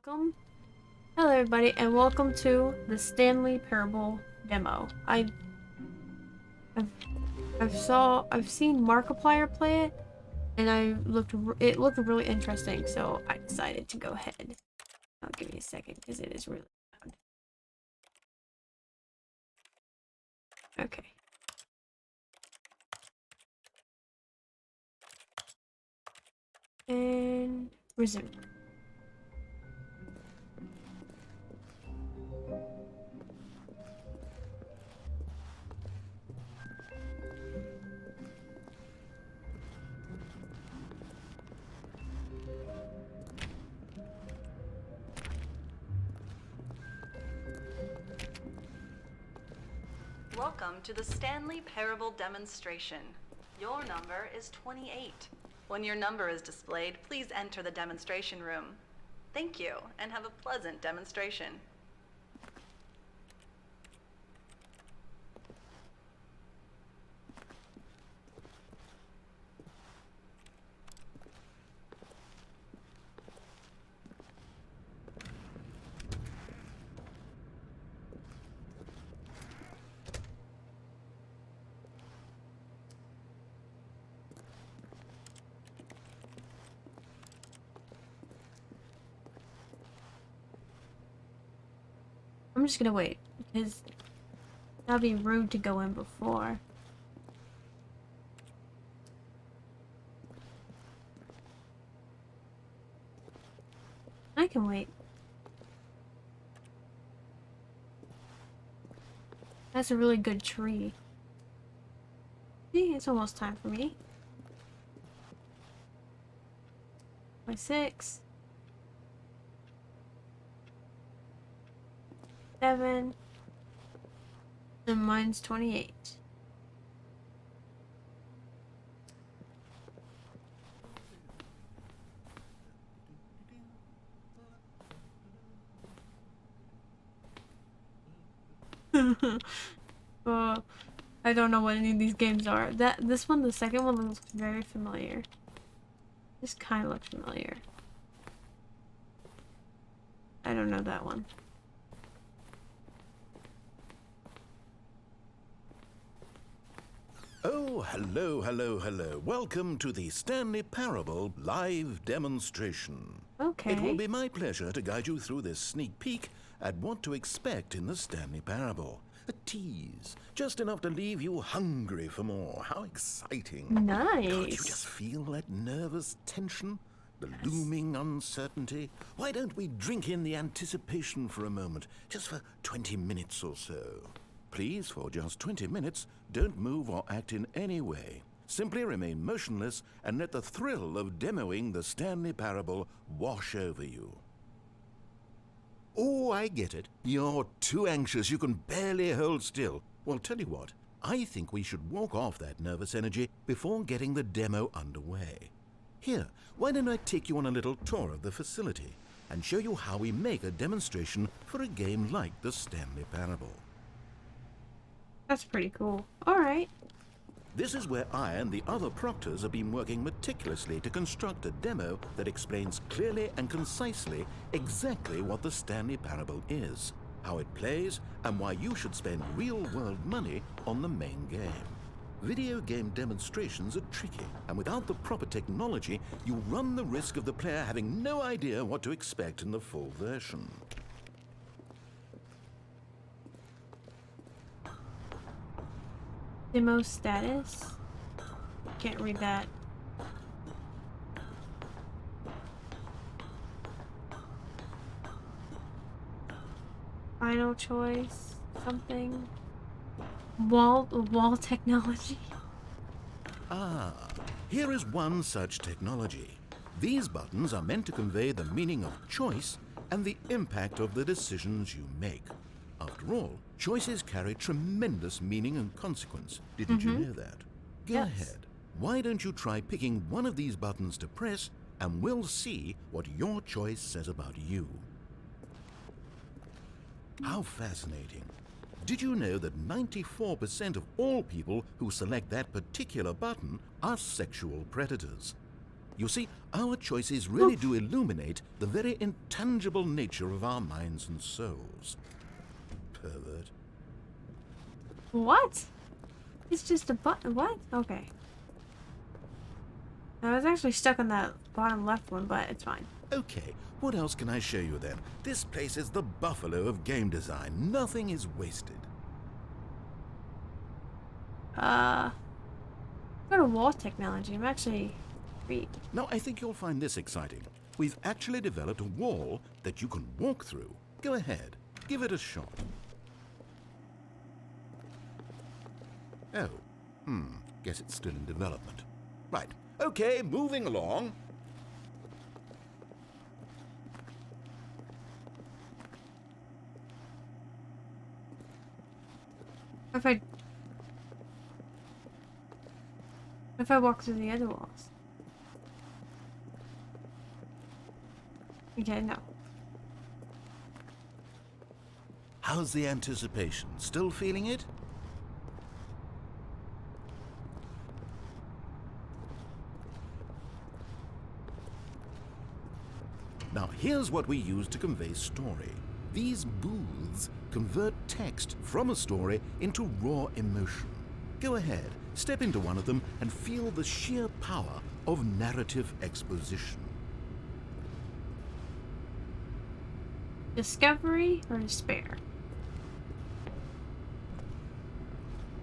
Welcome. Hello everybody and welcome to the Stanley Parable demo. I've I've seen Markiplier play it and it looked really interesting, so I decided to go ahead. I'll give me a second because it is really loud. Okay. And resume. Welcome to the Stanley Parable demonstration. Your number is 28. When your number is displayed, please enter the demonstration room. Thank you, and have a pleasant demonstration. I'm just gonna wait because that'd be rude to go in before. I can wait. That's a really good tree. See, it's almost time for me. My 6. 7. And mine's 28. I don't know what any of these games are. This one, the second one, looks very familiar. This kind of looks familiar. I don't know that one. Oh, hello. Welcome to the Stanley Parable live demonstration. Okay. It will be my pleasure to guide you through this sneak peek at what to expect in the Stanley Parable. A tease, just enough to leave you hungry for more. How exciting. Nice. Can't you just feel that nervous tension? The looming uncertainty? Why don't we drink in the anticipation for a moment, just for 20 minutes or so? Please, for just 20 minutes, don't move or act in any way. Simply remain motionless and let the thrill of demoing the Stanley Parable wash over you. Oh, I get it. You're too anxious. You can barely hold still. Well, tell you what. I think we should walk off that nervous energy before getting the demo underway. Here, why don't I take you on a little tour of the facility and show you how we make a demonstration for a game like the Stanley Parable. That's pretty cool. Alright. This is where I and the other proctors have been working meticulously to construct a demo that explains clearly and concisely exactly what the Stanley Parable is, how it plays, and why you should spend real-world money on the main game. Video game demonstrations are tricky, and without the proper technology, you run the risk of the player having no idea what to expect in the full version. Demo status. Can't read that. Final choice. Something. Wall technology. Ah, here is one such technology. These buttons are meant to convey the meaning of choice and the impact of the decisions you make. After all, choices carry tremendous meaning and consequence. Didn't you know that? Go ahead. Why don't you try picking one of these buttons to press, and we'll see what your choice says about you. How fascinating. Did you know that 94% of all people who select that particular button are sexual predators? You see, our choices really do illuminate the very intangible nature of our minds and souls. Pervert. What? It's just a button. What? Okay. I was actually stuck on that bottom left one, but it's fine. Okay, what else can I show you then? This place is the buffalo of game design. Nothing is wasted. Go to wall technology. I'm actually read. Now, I think you'll find this exciting. We've actually developed a wall that you can walk through. Go ahead, give it a shot. Oh, guess it's still in development. Right, okay, moving along. If I walk through the other walls. Okay, no. How's the anticipation? Still feeling it? Now, here's what we use to convey story. These booths convert text from a story into raw emotion. Go ahead, step into one of them and feel the sheer power of narrative exposition. Discovery or despair?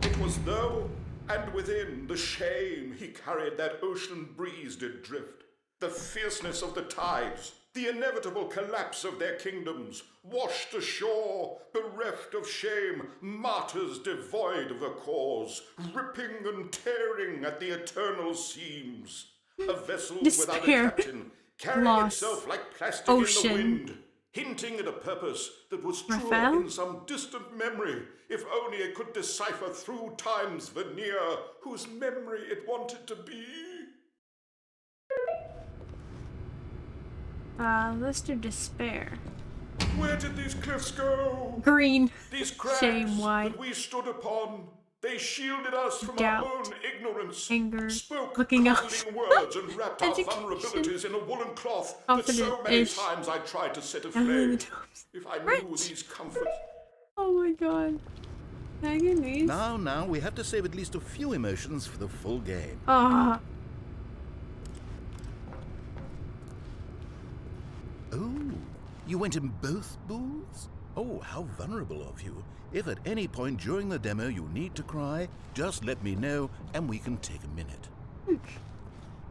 It was though, and within the shame he carried that ocean breeze did drift, the fierceness of the tides, the inevitable collapse of their kingdoms, washed ashore, bereft of shame, martyrs devoid of a cause, ripping and tearing at the eternal seams. A vessel without a Despair. captain, carrying Loss. itself like plastic Ocean. in the wind, hinting at a purpose that was truer Raphael? in some distant memory, if only it could decipher through time's veneer whose memory it wanted to be. Let's do despair. Where did these cliffs go? Green. These crags Shame, why? that we stood upon, they shielded us from Doubt. our own ignorance, Anger. spoke Looking up. coddling words and wrapped our Education. vulnerabilities in a woolen cloth that so many Confident-ish. times I tried to set Down in aflame. the tops. If I knew Rich. these comforts. Oh my god. Can I get these? Now, we have to save at least a few emotions for the full game. Ah. Oh, you went in both booths? Oh, how vulnerable of you. If at any point during the demo you need to cry, just let me know and we can take a minute.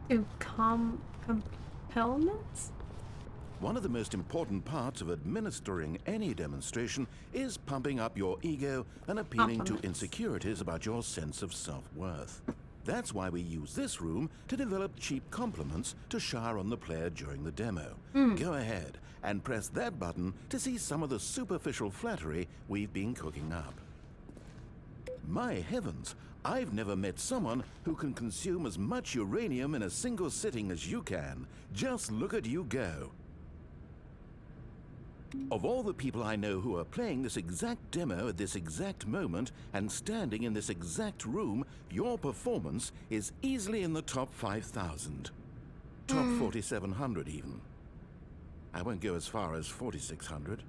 Do compellments? One of the most important parts of administering any demonstration is pumping up your ego and appealing to Compliments. insecurities about your sense of self-worth. That's why we use this room to develop cheap compliments to shower on the player during the demo. Go ahead and press that button to see some of the superficial flattery we've been cooking up. My heavens, I've never met someone who can consume as much uranium in a single sitting as you can. Just look at you go. Of all the people I know who are playing this exact demo at this exact moment and standing in this exact room, your performance is easily in the top 5,000. Top 4,700 even. I won't go as far as 4,600.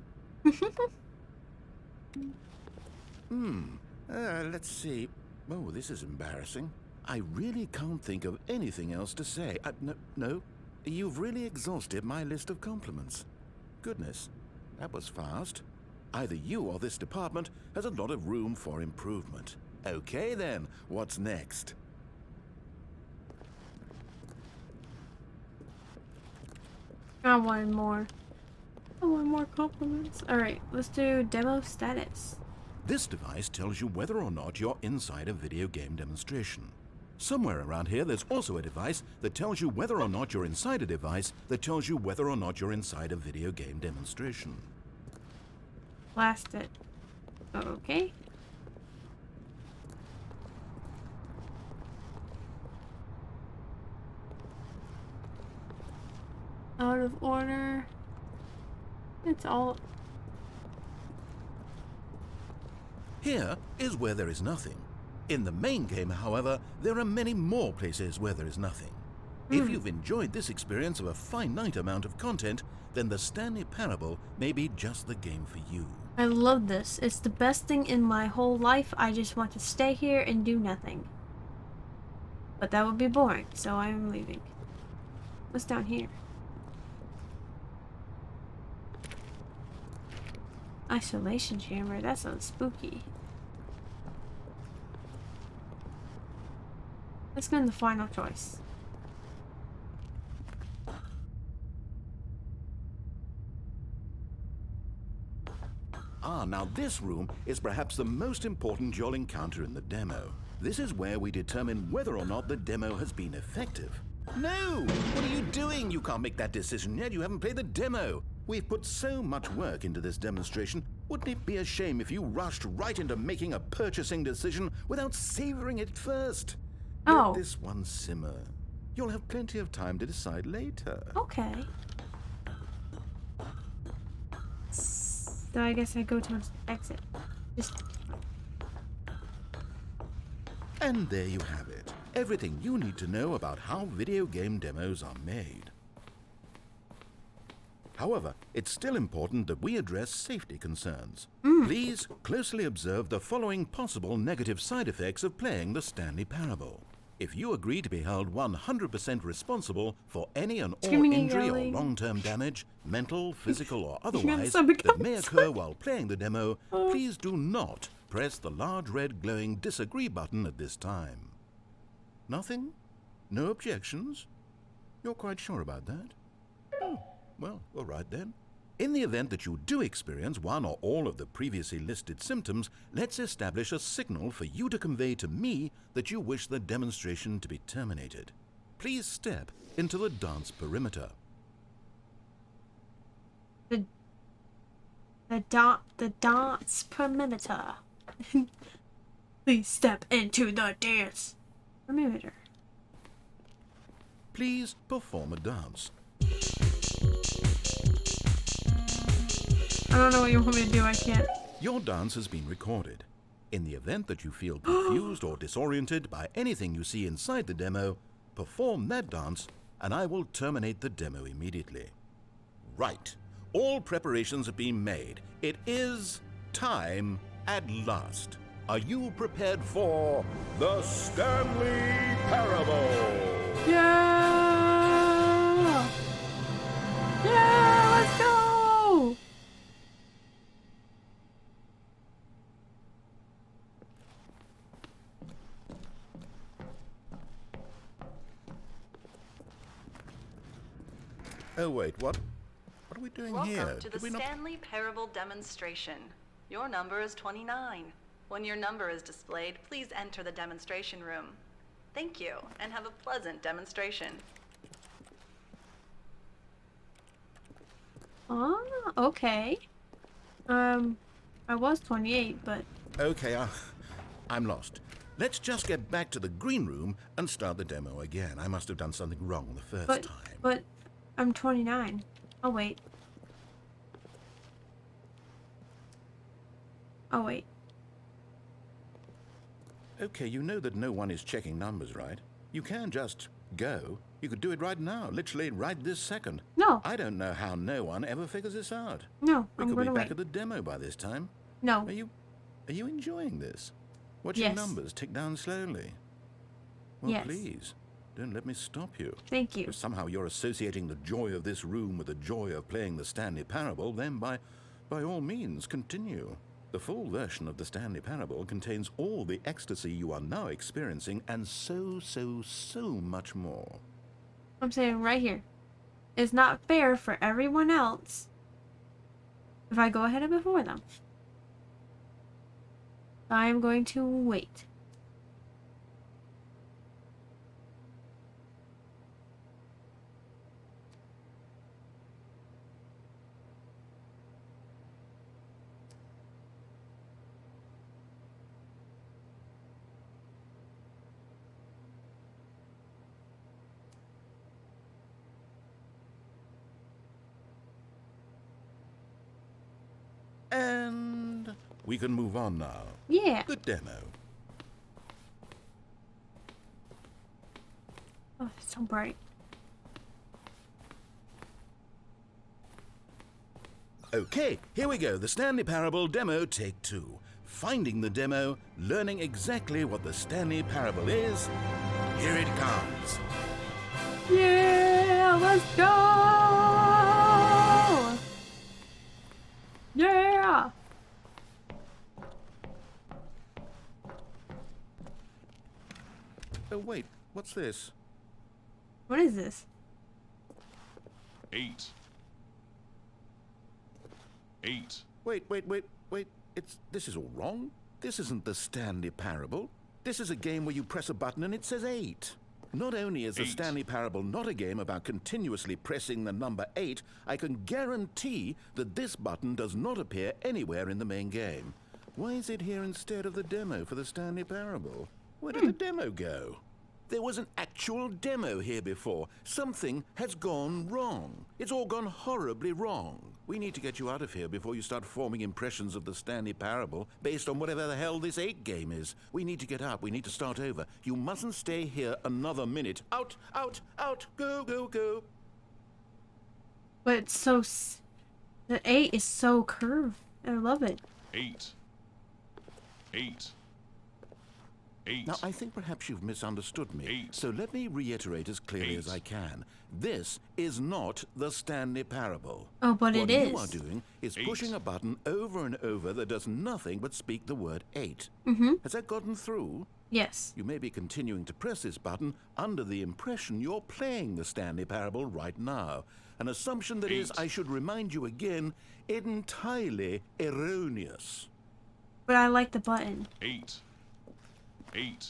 Let's see. Oh, this is embarrassing. I really can't think of anything else to say. No. You've really exhausted my list of compliments. Goodness. That was fast. Either you or this department has a lot of room for improvement. Okay then, what's next? I want more. I want more compliments. Alright, let's do demo status. This device tells you whether or not you're inside a video game demonstration. Somewhere around here there's also a device that tells you whether or not you're inside a device that tells you whether or not you're inside a video game demonstration. Blast it. Okay. Out of order. It's all... Here is where there is nothing. In the main game, however, there are many more places where there is nothing. If you've enjoyed this experience of a finite amount of content, then the Stanley Parable may be just the game for you. I love this. It's the best thing in my whole life. I just want to stay here and do nothing. But that would be boring, so I'm leaving. What's down here? Isolation chamber. That sounds spooky. Let's go in the final choice. Ah, now this room is perhaps the most important you'll encounter in the demo. This is where we determine whether or not the demo has been effective. No! What are you doing? You can't make that decision yet. You haven't played the demo. We've put so much work into this demonstration. Wouldn't it be a shame if you rushed right into making a purchasing decision without savoring it first? Oh. Let this one simmer. You'll have plenty of time to decide later. Okay. So I guess I go towards the exit. Just... And there you have it. Everything you need to know about how video game demos are made. However, it's still important that we address safety concerns. Please closely observe the following possible negative side effects of playing the Stanley Parable. If you agree to be held 100% responsible for any and all Screaming and injury or yelling. long-term damage, mental, physical, or gonna otherwise, sound like that I'm may occur while playing the demo, please do not press the large red glowing disagree button at this time. Nothing? No objections? You're quite sure about that? Oh, well, all right then. In the event that you do experience one or all of the previously listed symptoms, let's establish a signal for you to convey to me that you wish the demonstration to be terminated. Please step into the dance perimeter. The dance perimeter. Please step into the dance perimeter. Please perform a dance. I don't know what you want me to do. I can't. Your dance has been recorded. In the event that you feel confused or disoriented by anything you see inside the demo, perform that dance and I will terminate the demo immediately. Right. All preparations have been made. It is time at last. Are you prepared for the Stanley Parable? Yeah! Yeah! Let's go! Oh wait, what? What are we doing Welcome here? to the Did we not... Stanley Parable demonstration. Your number is 29. When your number is displayed, please enter the demonstration room. Thank you, and have a pleasant demonstration. Oh, okay. I was 28, but... Okay, I'm lost. Let's just get back to the green room and start the demo again. I must have done something wrong the first time. But I'm 29. I'll wait. I'll wait. Okay, you know that no one is checking numbers, right? You can just go. You could do it right now, literally right this second. No. I don't know how no one ever figures this out. No, We I'm could be gonna back wait. at the demo by this time. No. Are you enjoying this? Watching Yes. numbers tick down slowly? Well, Yes. please, don't let me stop you. Thank you. If somehow you're associating the joy of this room with the joy of playing the Stanley Parable, then by all means, continue. The full version of the Stanley Parable contains all the ecstasy you are now experiencing and so much more. I'm saying right here. It's not fair for everyone else if I go ahead and before them. I'm going to wait. And we can move on now. Yeah. The demo. Oh, it's so bright. Okay, here we go. The Stanley Parable demo take 2. Finding the demo, learning exactly what the Stanley Parable is. Here it comes. Yeah, let's go! Yeah! Oh, wait, what's this? What is this? 8. 8. Wait. This is all wrong. This isn't the Stanley Parable. This is a game where you press a button and it says 8. Not only is the 8. Stanley Parable not a game about continuously pressing the number 8, I can guarantee that this button does not appear anywhere in the main game. Why is it here instead of the demo for the Stanley Parable? Where did the demo go? There was an actual demo here before. Something has gone wrong. It's all gone horribly wrong. We need to get you out of here before you start forming impressions of the Stanley Parable based on whatever the hell this 8 game is. We need to get out. We need to start over. You mustn't stay here another minute. Out, out, out. Go, go, go. But it's so... The 8 is so curved. I love it. 8. 8. 8. Now, I think perhaps you've misunderstood me. 8. So let me reiterate as clearly as 8. I can. This is not the Stanley Parable. Oh, but What it is. you are doing is 8. pushing a button over and over that does nothing but speak the word 8. Mm-hmm. Has that gotten through? Yes. You may be continuing to press this button under the impression you're playing the Stanley Parable right now. An assumption that is, 8. I should remind you again, entirely erroneous. But I like the button. 8. 8.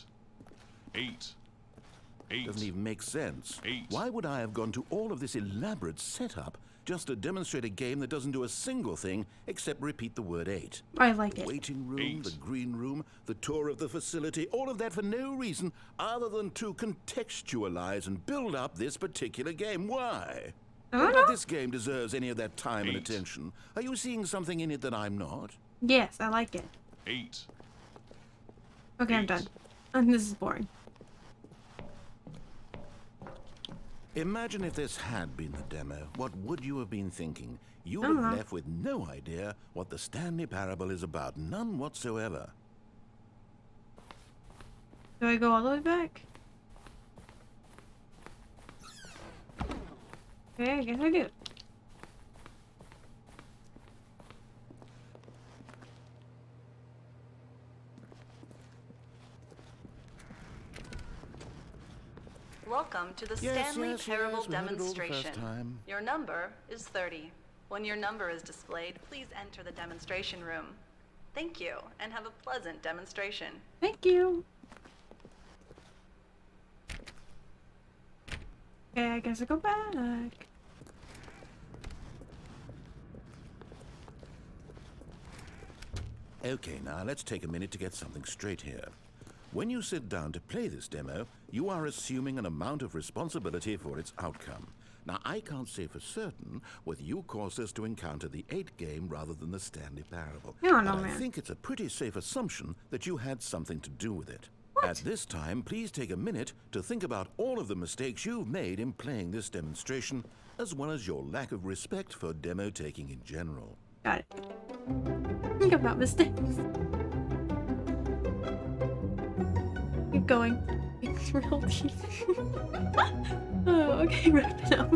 8. 8. Doesn't even make sense. 8. Why would I have gone to all of this elaborate setup just to demonstrate a game that doesn't do a single thing except repeat the word 8? I like The it. waiting room, 8. the green room, the tour of the facility, all of that for no reason other than to contextualize and build up this particular game. Why? I What don't about know. this game deserves any of that time and 8. attention? Are you seeing something in it that I'm not? Yes, I like it. 8. Okay, I'm 8. done. And this is boring. Imagine if this had been the demo. What would you have been thinking? You I would don't have know. left with no idea what the Stanley Parable is about. None whatsoever. Do I go all the way back? Okay, I guess I do. Welcome to the Yes, Stanley yes, Parable yes, we heard it all the first demonstration. time. Your number is 30. When your number is displayed, please enter the demonstration room. Thank you, and have a pleasant demonstration. Thank you. Okay, I guess I go back. Okay, now let's take a minute to get something straight here. When you sit down to play this demo, you are assuming an amount of responsibility for its outcome. Now, I can't say for certain whether you caused us to encounter the 8 game rather than the Stanley Parable. I don't know, but I man. think it's a pretty safe assumption that you had something to do with it. What? At this time, please take a minute to think about all of the mistakes you've made in playing this demonstration, as well as your lack of respect for demo taking in general. Got it. Think about mistakes. Keep going. It's real deep. Oh, okay, wrap it up.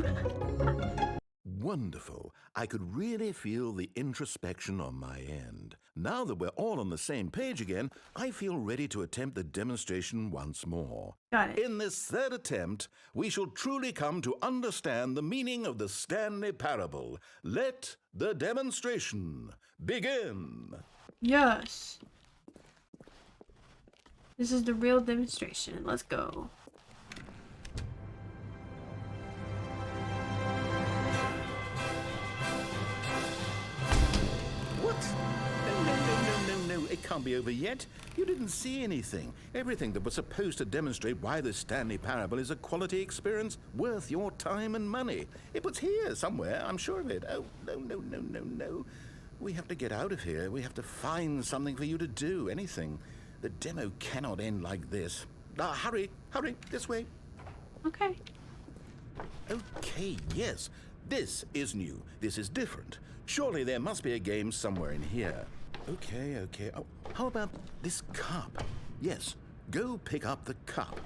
Wonderful. I could really feel the introspection on my end. Now that we're all on the same page again, I feel ready to attempt the demonstration once more. Got it. In this third attempt, we shall truly come to understand the meaning of the Stanley Parable. Let the demonstration begin. Yes. This is the real demonstration. Let's go. What? No, it can't be over yet. You didn't see anything. Everything that was supposed to demonstrate why the Stanley Parable is a quality experience worth your time and money. It was here somewhere, I'm sure of it. Oh, no. We have to get out of here. We have to find something for you to do, anything. The demo cannot end like this. Hurry, this way. Okay. Okay, yes. This is new. This is different. Surely there must be a game somewhere in here. Okay. Oh, how about this cup? Yes, go pick up the cup.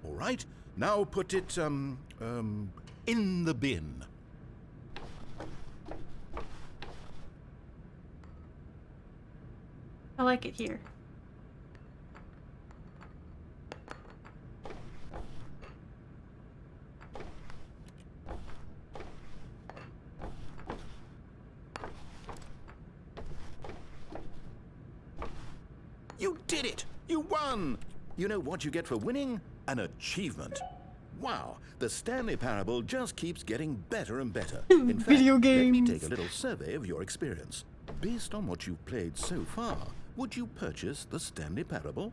All right, now put it, in the bin. I like it here. You did it! You won! You know what you get for winning? An achievement. Wow, the Stanley Parable just keeps getting better and better. In fact, Video let me games. take a little survey of your experience. Based on what you've played so far, would you purchase the Stanley Parable?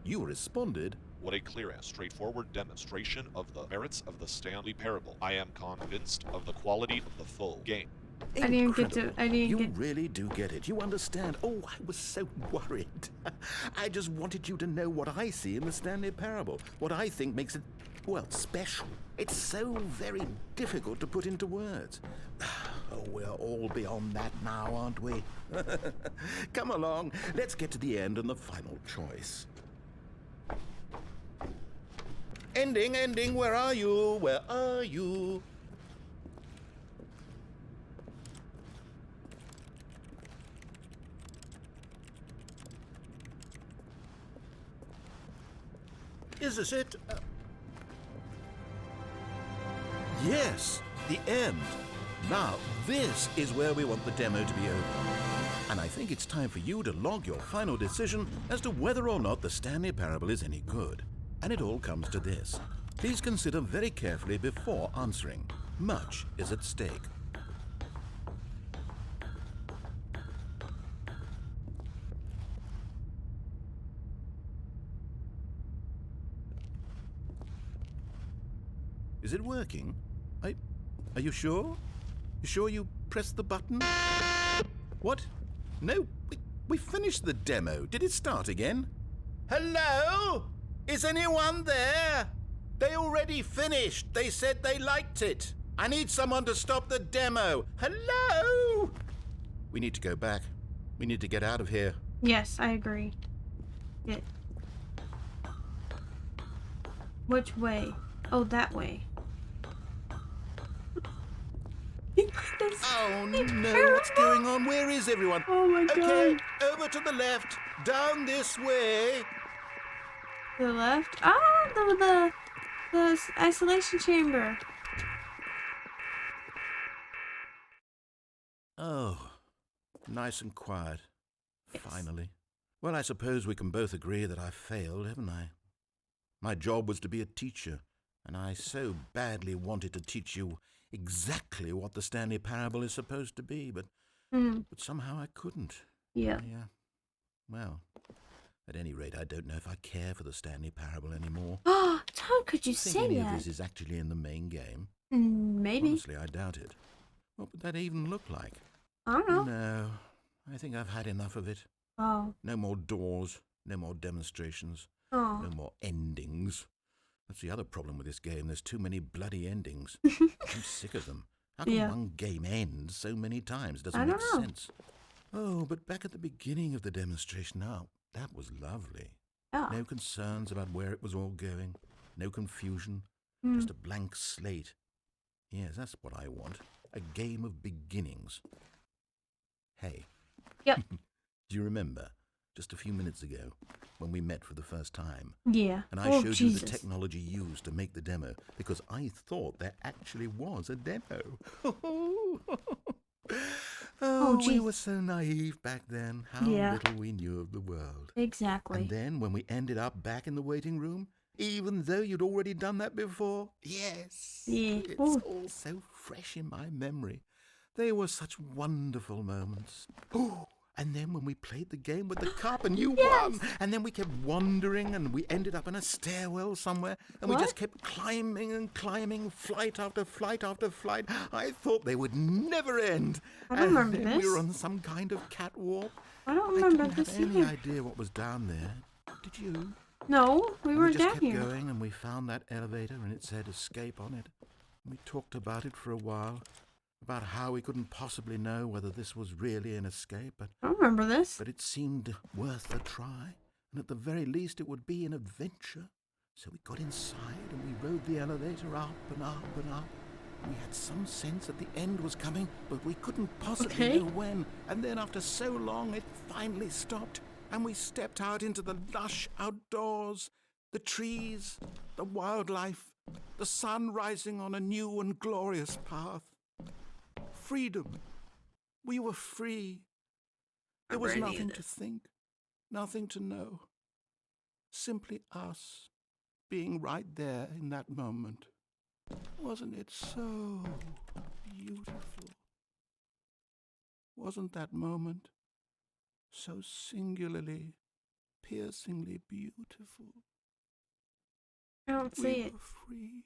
You responded, What a clear and straightforward demonstration of the merits of the Stanley Parable. I am convinced of the quality of the full game. I didn't get to- incredible. I didn't You get- really do get it. You understand. Oh, I was so worried. I just wanted you to know what I see in the Stanley Parable. What I think makes it, well, special. It's so very difficult to put into words. Oh, we're all beyond that now, aren't we? Come along. Let's get to the end and the final choice. Ending, where are you? Where are you? Is this it? Yes, the end. Now, this is where we want the demo to be over. And I think it's time for you to log your final decision as to whether or not the Stanley Parable is any good. And it all comes to this. Please consider very carefully before answering. Much is at stake. Is it working? Are you sure? You sure you pressed the button? What? No, we finished the demo. Did it start again? Hello? Is anyone there? They already finished. They said they liked it. I need someone to stop the demo. Hello? We need to go back. We need to get out of here. Yes, I agree. Which way? Oh, that way. Oh no, what's going on? Where is everyone? Oh my Okay, god. over to the left, down this way. To the left? Ah, the isolation chamber. Oh, nice and quiet. Yes. Finally. Well, I suppose we can both agree that I failed, haven't I? My job was to be a teacher, and I so badly wanted to teach you exactly what the Stanley Parable is supposed to be, but somehow I couldn't. Yeah. Well, at any rate, I don't know if I care for the Stanley Parable anymore. Oh, how could you I think say any of that? this is actually in the main game. Maybe. Honestly, I doubt it. What would that even look like? I don't know. No, I think I've had enough of it. Oh. No more doors, no more demonstrations, Oh. no more endings. That's the other problem with this game. There's too many bloody endings. I'm sick of them. How can Yeah. one game end so many times? Doesn't I make don't know. sense. Oh, but back at the beginning of the demonstration, now, that was lovely. Oh. No concerns about where it was all going. No confusion. Just a blank slate. Yes, that's what I want. A game of beginnings. Hey. Yep. Do you remember, just a few minutes ago, when we met for the first time, Yeah. and I Oh, showed Jesus. you the technology used to make the demo, because I thought there actually was a demo. Oh, we gee. were so naive back then. How Yeah. little we knew of the world. Exactly. And then when we ended up back in the waiting room, even though you'd already done that before, yes, Yeah. it's Ooh. all so fresh in my memory. They were such wonderful moments. Oh, and then when we played the game with the cup and you won, and then we kept wandering and we ended up in a stairwell somewhere, and we What? just kept climbing and climbing, flight after flight after flight. I thought they would never end. I don't and remember then we this. were on some kind of catwalk. I don't I remember didn't this have any either. idea what was down there. Did you? No, we And were we just down kept here. going, and we found that elevator, and it said escape on it. And we talked about it for a while, about how we couldn't possibly know whether this was really an escape, I remember this. but it seemed worth a try, and at the very least it would be an adventure. So we got inside, and we rode the elevator up and up and up. We had some sense that the end was coming, but we couldn't possibly Okay. know when. And then after so long, it finally stopped, and we stepped out into the lush outdoors, the trees, the wildlife, the sun rising on a new and glorious path. Freedom. We were free. There was Remember any of nothing to this. think, nothing to know. Simply us being right there in that moment. Wasn't it so beautiful? Wasn't that moment so singularly, piercingly beautiful? I don't We see it. were free.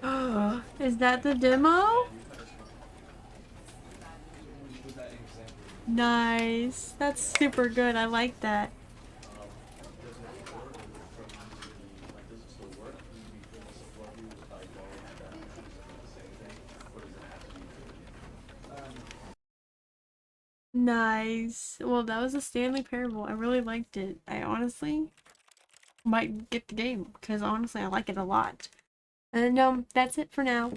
Oh, is that the demo? Nice. That's super good. I like that. Nice. Well, that was a Stanley Parable. I really liked it. I honestly might get the game because honestly I like it a lot. And that's it for now.